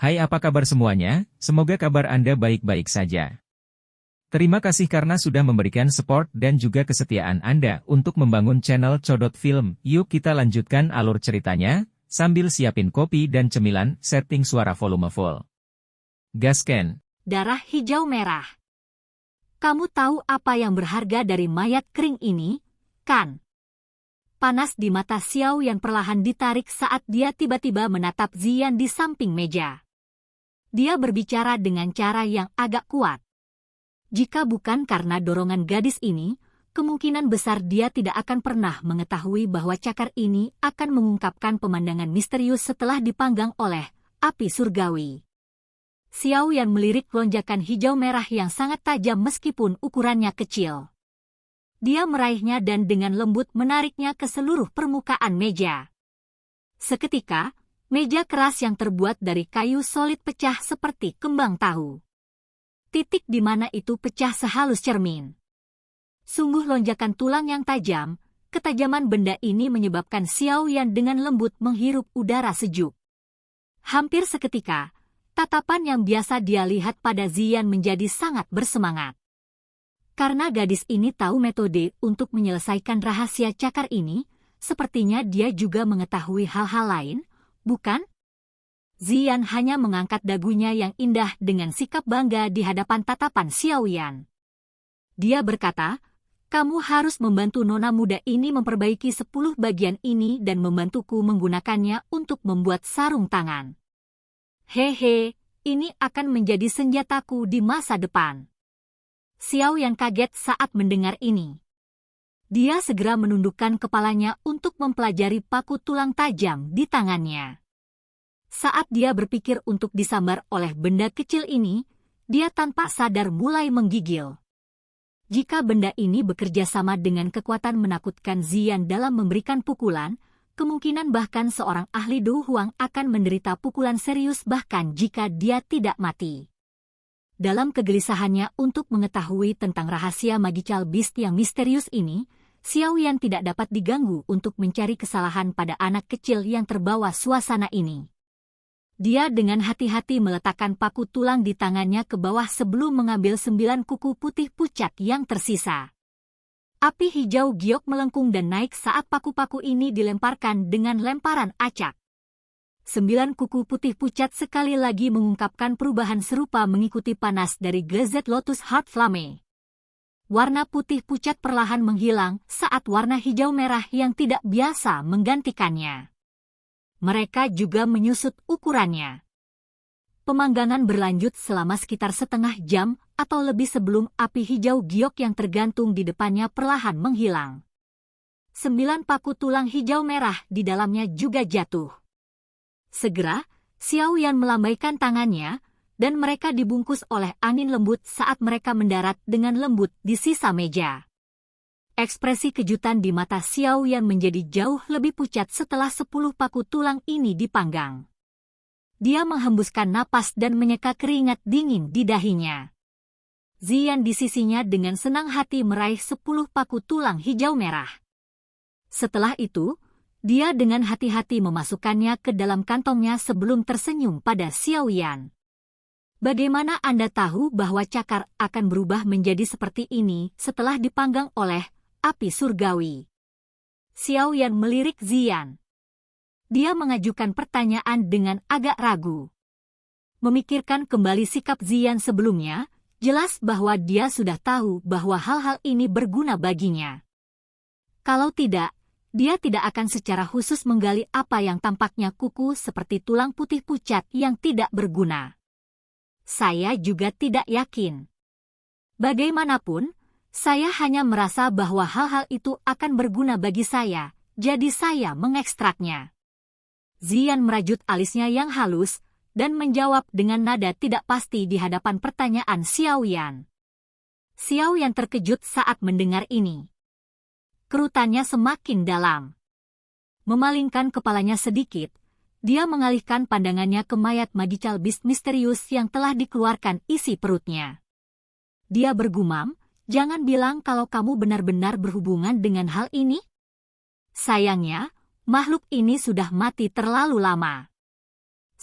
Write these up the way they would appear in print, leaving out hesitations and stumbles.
Hai, apa kabar semuanya? Semoga kabar Anda baik-baik saja. Terima kasih karena sudah memberikan support dan juga kesetiaan Anda untuk membangun channel Codot Film. Yuk kita lanjutkan alur ceritanya, sambil siapin kopi dan cemilan, setting suara volume full. Gasken. Darah hijau merah. Kamu tahu apa yang berharga dari mayat kering ini, kan? Panas di mata Xiao Yan perlahan ditarik saat dia tiba-tiba menatap Ziyan di samping meja. Dia berbicara dengan cara yang agak kuat. Jika bukan karena dorongan gadis ini, kemungkinan besar dia tidak akan pernah mengetahui bahwa cakar ini akan mengungkapkan pemandangan misterius setelah dipanggang oleh api surgawi. Xiao Yan melirik lonjakan hijau merah yang sangat tajam meskipun ukurannya kecil. Dia meraihnya dan dengan lembut menariknya ke seluruh permukaan meja. Seketika, meja keras yang terbuat dari kayu solid pecah seperti kembang tahu. Titik di mana itu pecah sehalus cermin. Sungguh lonjakan tulang yang tajam, ketajaman benda ini menyebabkan Xiao Yan dengan lembut menghirup udara sejuk. Hampir seketika, tatapan yang biasa dia lihat pada Ziyan menjadi sangat bersemangat. Karena gadis ini tahu metode untuk menyelesaikan rahasia cakar ini, sepertinya dia juga mengetahui hal-hal lain, bukan? Ziyan hanya mengangkat dagunya yang indah dengan sikap bangga di hadapan tatapan Xiao Yan. Dia berkata, kamu harus membantu nona muda ini memperbaiki 10 bagian ini dan membantuku menggunakannya untuk membuat sarung tangan. Hehe, ini akan menjadi senjataku di masa depan. Xiao Yan kaget saat mendengar ini. Dia segera menundukkan kepalanya untuk mempelajari paku tulang tajam di tangannya. Saat dia berpikir untuk disambar oleh benda kecil ini, dia tanpa sadar mulai menggigil. Jika benda ini bekerja sama dengan kekuatan menakutkan Ziyan dalam memberikan pukulan, kemungkinan bahkan seorang ahli Du Huang akan menderita pukulan serius bahkan jika dia tidak mati. Dalam kegelisahannya untuk mengetahui tentang rahasia Magical Beast yang misterius ini, Xiao Yan tidak dapat diganggu untuk mencari kesalahan pada anak kecil yang terbawa suasana ini. Dia dengan hati-hati meletakkan paku tulang di tangannya ke bawah sebelum mengambil 9 kuku putih pucat yang tersisa. Api hijau giok melengkung dan naik saat paku-paku ini dilemparkan dengan lemparan acak. 9 kuku putih pucat sekali lagi mengungkapkan perubahan serupa mengikuti panas dari Glazed Lotus Heart Flame. Warna putih pucat perlahan menghilang saat warna hijau merah yang tidak biasa menggantikannya. Mereka juga menyusut ukurannya. Pemanggangan berlanjut selama sekitar setengah jam atau lebih sebelum api hijau giok yang tergantung di depannya perlahan menghilang. 9 paku tulang hijau merah di dalamnya juga jatuh. Segera, Xiao Yan melambaikan tangannya, dan mereka dibungkus oleh angin lembut saat mereka mendarat dengan lembut di sisa meja. Ekspresi kejutan di mata Xiao Yan menjadi jauh lebih pucat setelah 10 paku tulang ini dipanggang. Dia menghembuskan napas dan menyeka keringat dingin di dahinya. Ziyan di sisinya dengan senang hati meraih 10 paku tulang hijau merah. Setelah itu, dia dengan hati-hati memasukkannya ke dalam kantongnya sebelum tersenyum pada Xiao Yan. Bagaimana Anda tahu bahwa cakar akan berubah menjadi seperti ini setelah dipanggang oleh api surgawi? Xiao Yan melirik Ziyan. Dia mengajukan pertanyaan dengan agak ragu. Memikirkan kembali sikap Ziyan sebelumnya, jelas bahwa dia sudah tahu bahwa hal-hal ini berguna baginya. Kalau tidak, dia tidak akan secara khusus menggali apa yang tampaknya kuku seperti tulang putih pucat yang tidak berguna. Saya juga tidak yakin. Bagaimanapun, saya hanya merasa bahwa hal-hal itu akan berguna bagi saya, jadi saya mengekstraknya. Ziyan merajut alisnya yang halus, dan menjawab dengan nada tidak pasti di hadapan pertanyaan Xiao Yan. Xiao Yan terkejut saat mendengar ini. Kerutannya semakin dalam. Memalingkan kepalanya sedikit, dia mengalihkan pandangannya ke mayat Magical Beast misterius yang telah dikeluarkan isi perutnya. Dia bergumam, jangan bilang kalau kamu benar-benar berhubungan dengan hal ini. Sayangnya, makhluk ini sudah mati terlalu lama.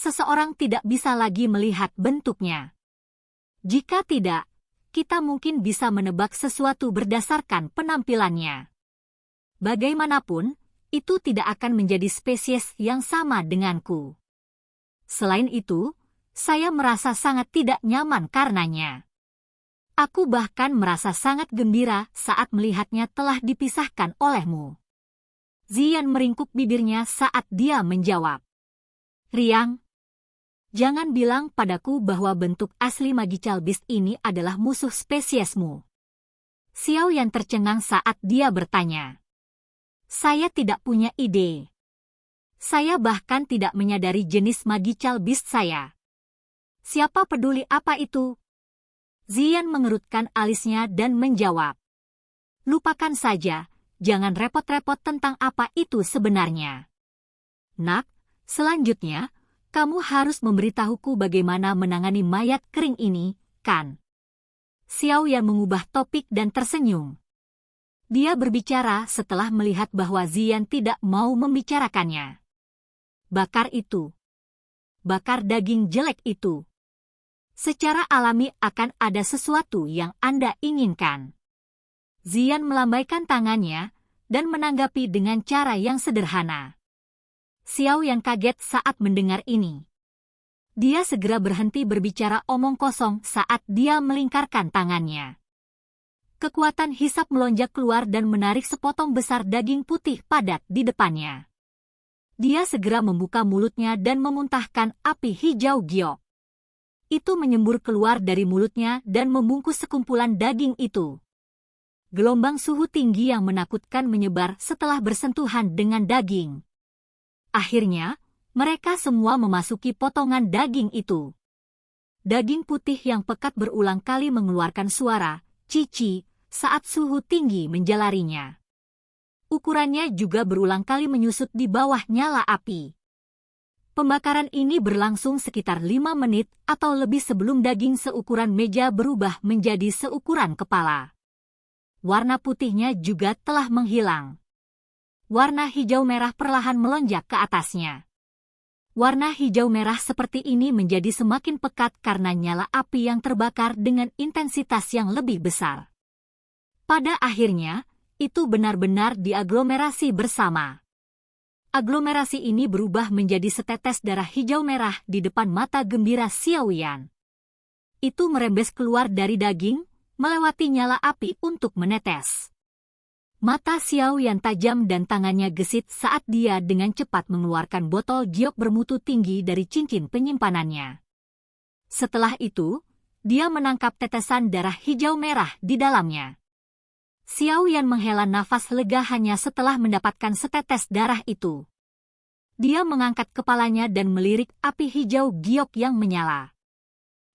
seseorang tidak bisa lagi melihat bentuknya. Jika tidak, kita mungkin bisa menebak sesuatu berdasarkan penampilannya. Bagaimanapun, itu tidak akan menjadi spesies yang sama denganku. Selain itu, saya merasa sangat tidak nyaman karenanya. Aku bahkan merasa sangat gembira saat melihatnya telah dipisahkan olehmu. Zian meringkuk bibirnya saat dia menjawab. Riang, jangan bilang padaku bahwa bentuk asli Magical Beast ini adalah musuh spesiesmu. Xiao Yan tercengang saat dia bertanya. Saya tidak punya ide. Saya bahkan tidak menyadari jenis Magical Beast saya. Siapa peduli apa itu? Zian mengerutkan alisnya dan menjawab. Lupakan saja, jangan repot-repot tentang apa itu sebenarnya. Nak, selanjutnya, kamu harus memberitahuku bagaimana menangani mayat kering ini, kan? Xiao Yan mengubah topik dan tersenyum. Dia berbicara setelah melihat bahwa Zian tidak mau membicarakannya. Bakar itu. Bakar daging jelek itu. Secara alami akan ada sesuatu yang Anda inginkan. Zian melambaikan tangannya dan menanggapi dengan cara yang sederhana. Xiao Yan kaget saat mendengar ini. Dia segera berhenti berbicara omong kosong saat dia melingkarkan tangannya. Kekuatan hisap melonjak keluar dan menarik sepotong besar daging putih padat di depannya. Dia segera membuka mulutnya dan memuntahkan api hijau giok. Itu menyembur keluar dari mulutnya dan membungkus sekumpulan daging itu. Gelombang suhu tinggi yang menakutkan menyebar setelah bersentuhan dengan daging. Akhirnya, mereka semua memasuki potongan daging itu. Daging putih yang pekat berulang kali mengeluarkan suara, cici, saat suhu tinggi menjalarinya. Ukurannya juga berulang kali menyusut di bawah nyala api. Pembakaran ini berlangsung sekitar 5 menit atau lebih sebelum daging seukuran meja berubah menjadi seukuran kepala. Warna putihnya juga telah menghilang. Warna hijau merah perlahan melonjak ke atasnya. Warna hijau merah seperti ini menjadi semakin pekat karena nyala api yang terbakar dengan intensitas yang lebih besar. Pada akhirnya, itu benar-benar diaglomerasi bersama. Aglomerasi ini berubah menjadi setetes darah hijau merah di depan mata gembira Xiao Yan. Itu merembes keluar dari daging, melewati nyala api untuk menetes. Mata Xiao Yan tajam dan tangannya gesit saat dia dengan cepat mengeluarkan botol giok bermutu tinggi dari cincin penyimpanannya. Setelah itu, dia menangkap tetesan darah hijau merah di dalamnya. Xiao Yan menghela nafas lega hanya setelah mendapatkan setetes darah itu. Dia mengangkat kepalanya dan melirik api hijau giok yang menyala.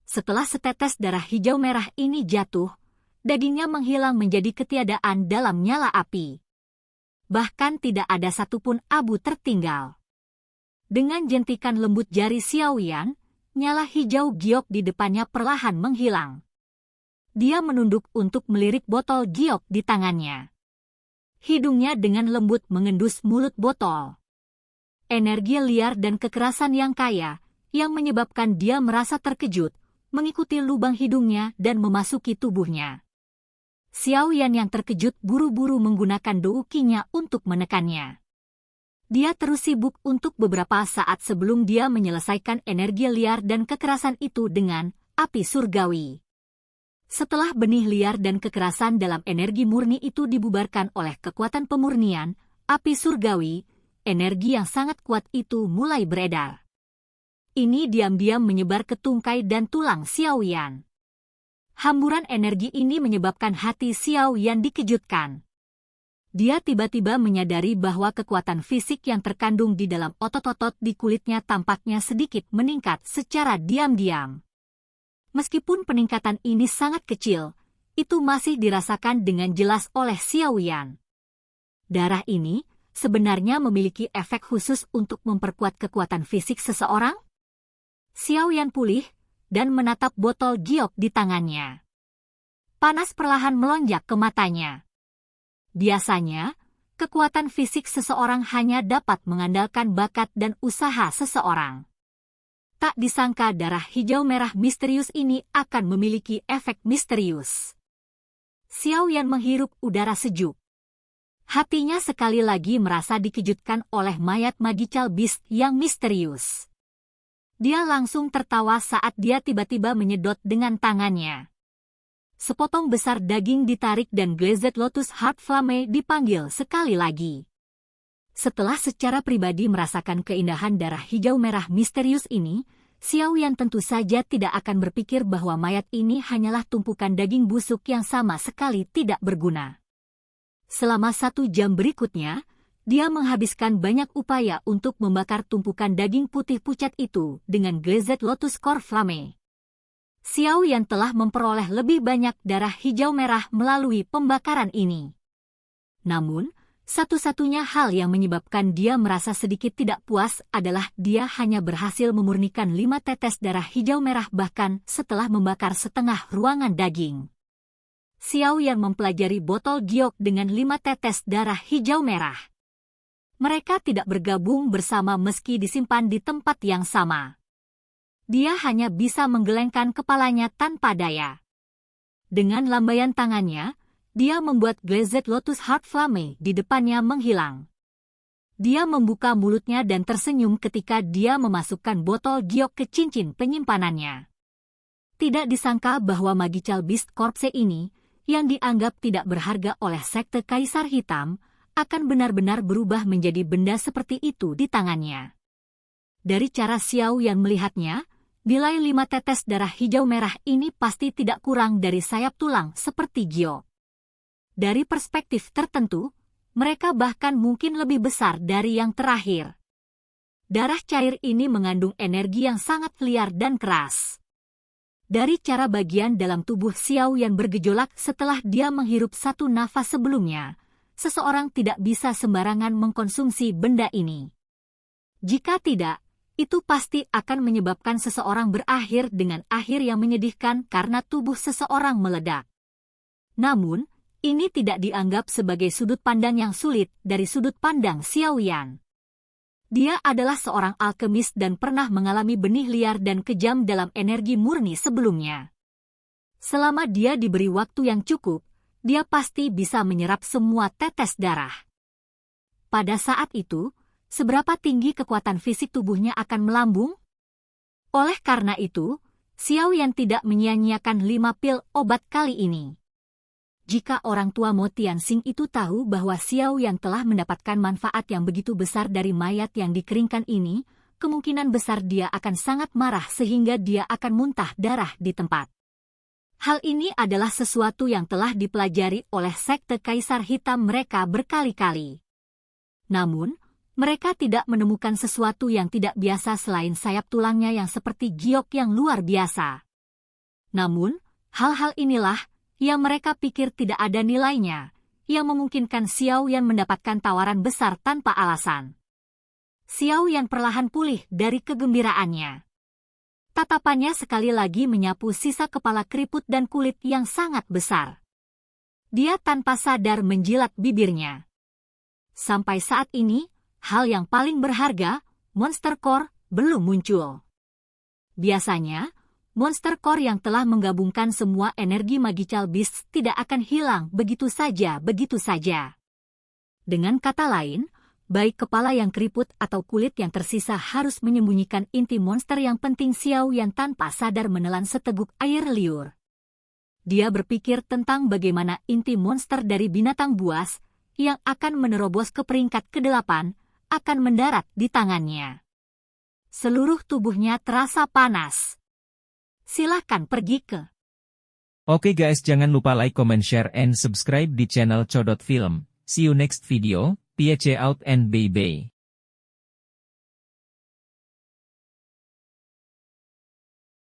Setelah setetes darah hijau merah ini jatuh, dagingnya menghilang menjadi ketiadaan dalam nyala api. Bahkan tidak ada satupun abu tertinggal. Dengan jentikan lembut jari Xiao Yan, nyala hijau giok di depannya perlahan menghilang. Dia menunduk untuk melirik botol giok di tangannya. Hidungnya dengan lembut mengendus mulut botol. Energi liar dan kekerasan yang kaya, yang menyebabkan dia merasa terkejut, mengikuti lubang hidungnya dan memasuki tubuhnya. Xiao Yan yang terkejut buru-buru menggunakan doukinya untuk menekannya. Dia terus sibuk untuk beberapa saat sebelum dia menyelesaikan energi liar dan kekerasan itu dengan api surgawi. Setelah benih liar dan kekerasan dalam energi murni itu dibubarkan oleh kekuatan pemurnian, api surgawi, energi yang sangat kuat itu mulai beredar. Ini diam-diam menyebar ke tungkai dan tulang Xiao Yan. Hamburan energi ini menyebabkan hati Xiao Yan dikejutkan. Dia tiba-tiba menyadari bahwa kekuatan fisik yang terkandung di dalam otot-otot di kulitnya tampaknya sedikit meningkat secara diam-diam. Meskipun peningkatan ini sangat kecil, itu masih dirasakan dengan jelas oleh Xiao Yan. Darah ini sebenarnya memiliki efek khusus untuk memperkuat kekuatan fisik seseorang? Xiao Yan pulih dan menatap botol giok di tangannya. Panas perlahan melonjak ke matanya. Biasanya, kekuatan fisik seseorang hanya dapat mengandalkan bakat dan usaha seseorang. Tak disangka darah hijau merah misterius ini akan memiliki efek misterius. Xiao Yan menghirup udara sejuk. Hatinya sekali lagi merasa dikejutkan oleh mayat magical beast yang misterius. Dia langsung tertawa saat dia tiba-tiba menyedot dengan tangannya. Sepotong besar daging ditarik dan Glazed Lotus Heart Flame dipanggil sekali lagi. Setelah secara pribadi merasakan keindahan darah hijau merah misterius ini, Xiao Yan tentu saja tidak akan berpikir bahwa mayat ini hanyalah tumpukan daging busuk yang sama sekali tidak berguna. Selama 1 jam berikutnya, dia menghabiskan banyak upaya untuk membakar tumpukan daging putih pucat itu dengan Glazed Lotus Core Flame. Xiao Yan telah memperoleh lebih banyak darah hijau merah melalui pembakaran ini. Namun, satu-satunya hal yang menyebabkan dia merasa sedikit tidak puas adalah dia hanya berhasil memurnikan 5 tetes darah hijau merah bahkan setelah membakar setengah ruangan daging. Xiao Yan mempelajari botol giok dengan 5 tetes darah hijau merah. Mereka tidak bergabung bersama meski disimpan di tempat yang sama. Dia hanya bisa menggelengkan kepalanya tanpa daya. Dengan lambaian tangannya, dia membuat Glazed Lotus Heart Flame di depannya menghilang. Dia membuka mulutnya dan tersenyum ketika dia memasukkan botol giok ke cincin penyimpanannya. Tidak disangka bahwa Magical Beast Corpse ini, yang dianggap tidak berharga oleh sekte Kaisar Hitam, akan benar-benar berubah menjadi benda seperti itu di tangannya. Dari cara Xiao Yan melihatnya, nilai 5 tetes darah hijau merah ini pasti tidak kurang dari sayap tulang seperti giok. Dari perspektif tertentu, mereka bahkan mungkin lebih besar dari yang terakhir. Darah cair ini mengandung energi yang sangat liar dan keras. Dari cara bagian dalam tubuh Xiao Yan bergejolak setelah dia menghirup 1 nafas sebelumnya, seseorang tidak bisa sembarangan mengkonsumsi benda ini. Jika tidak, itu pasti akan menyebabkan seseorang berakhir dengan akhir yang menyedihkan karena tubuh seseorang meledak. Namun, ini tidak dianggap sebagai sudut pandang yang sulit dari sudut pandang Xiao Yan. Dia adalah seorang alkemis dan pernah mengalami benih liar dan kejam dalam energi murni sebelumnya. Selama dia diberi waktu yang cukup, dia pasti bisa menyerap semua tetes darah. Pada saat itu, seberapa tinggi kekuatan fisik tubuhnya akan melambung? Oleh karena itu, Xiao Yan tidak menyia-nyiakan 5 pil obat kali ini. Jika orang tua Mo Tianxing itu tahu bahwa Xiao Yan telah mendapatkan manfaat yang begitu besar dari mayat yang dikeringkan ini, kemungkinan besar dia akan sangat marah sehingga dia akan muntah darah di tempat. Hal ini adalah sesuatu yang telah dipelajari oleh sekte Kaisar Hitam mereka berkali-kali. Namun, mereka tidak menemukan sesuatu yang tidak biasa selain sayap tulangnya yang seperti giok yang luar biasa. Namun, hal-hal inilah yang mereka pikir tidak ada nilainya, yang memungkinkan Xiao Yan mendapatkan tawaran besar tanpa alasan. Xiao Yan perlahan pulih dari kegembiraannya. Tatapannya sekali lagi menyapu sisa kepala keriput dan kulit yang sangat besar. Dia tanpa sadar menjilat bibirnya. Sampai saat ini, hal yang paling berharga, Monster Core, belum muncul. Biasanya, Monster Core yang telah menggabungkan semua energi Magical Beast tidak akan hilang begitu saja. Dengan kata lain, baik kepala yang keriput atau kulit yang tersisa harus menyembunyikan inti monster yang penting. Xiao Yan tanpa sadar menelan seteguk air liur. Dia berpikir tentang bagaimana inti monster dari binatang buas, yang akan menerobos ke peringkat ke-8, akan mendarat di tangannya. Seluruh tubuhnya terasa panas. Silahkan pergi ke. Oke guys, jangan lupa like, comment, share, and subscribe di channel Codot Film. See you next video, peace out and bye-bye.